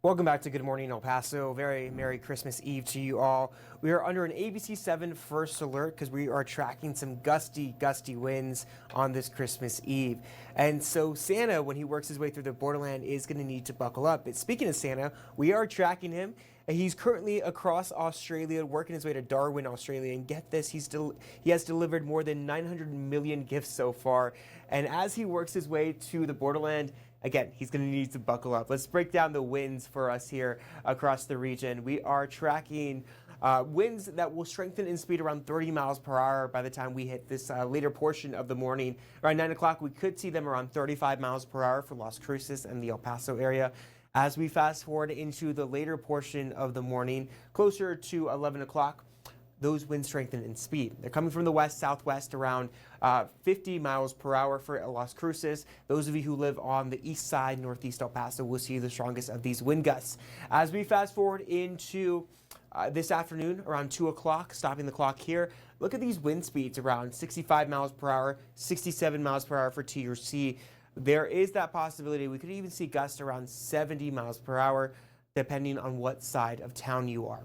Welcome back to Good Morning El Paso. Very Merry Christmas Eve to you all. We are under an ABC-7 first alert because we are tracking some gusty winds on this Christmas Eve. And so Santa, when he works his way through the borderland, is going to need to buckle up. But speaking of Santa, we are tracking him. He's currently across Australia, working his way to Darwin, Australia. And get this, he has delivered more than 900 million gifts so far. And as he works his way to the borderland, again, he's going to need to buckle up. Let's break down the winds for us here across the region. We are tracking winds that will strengthen in speed around 30 miles per hour by the time we hit this later portion of the morning. Around 9 o'clock, we could see them around 35 miles per hour for Las Cruces and the El Paso area. As we fast forward into the later portion of the morning, closer to 11 o'clock, those winds strengthen in speed. They're coming from the west-southwest around 50 miles per hour for Las Cruces. Those of you who live on the east side, northeast El Paso, will see the strongest of these wind gusts. As we fast forward into this afternoon around 2 o'clock, stopping the clock here, look at these wind speeds around 65 miles per hour, 67 miles per hour for T or C. There is that possibility we could even see gusts around 70 miles per hour, depending on what side of town you are.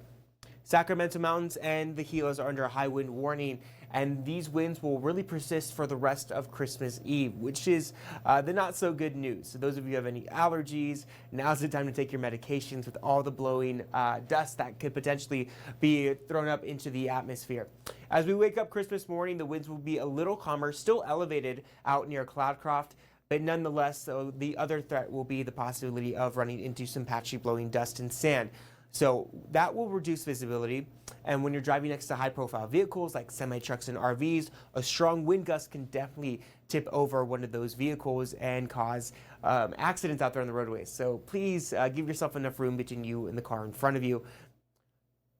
Sacramento Mountains and the Gilas are under a high wind warning, and these winds will really persist for the rest of Christmas Eve, which is the not so good news. So those of you who have any allergies, now's the time to take your medications with all the blowing dust that could potentially be thrown up into the atmosphere. As we wake up Christmas morning, the winds will be a little calmer, still elevated out near Cloudcroft, but nonetheless, so the other threat will be the possibility of running into some patchy blowing dust and sand. So that will reduce visibility, and when you're driving next to high-profile vehicles like semi-trucks and RVs, a strong wind gust can definitely tip over one of those vehicles and cause accidents out there on the roadways. So please give yourself enough room between you and the car in front of you.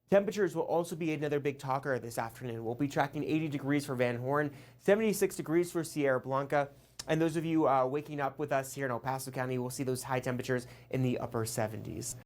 Temperatures will also be another big talker this afternoon. We'll be tracking 80 degrees for Van Horn, 76 degrees for Sierra Blanca, and those of you waking up with us here in El Paso County will see those high temperatures in the upper 70s.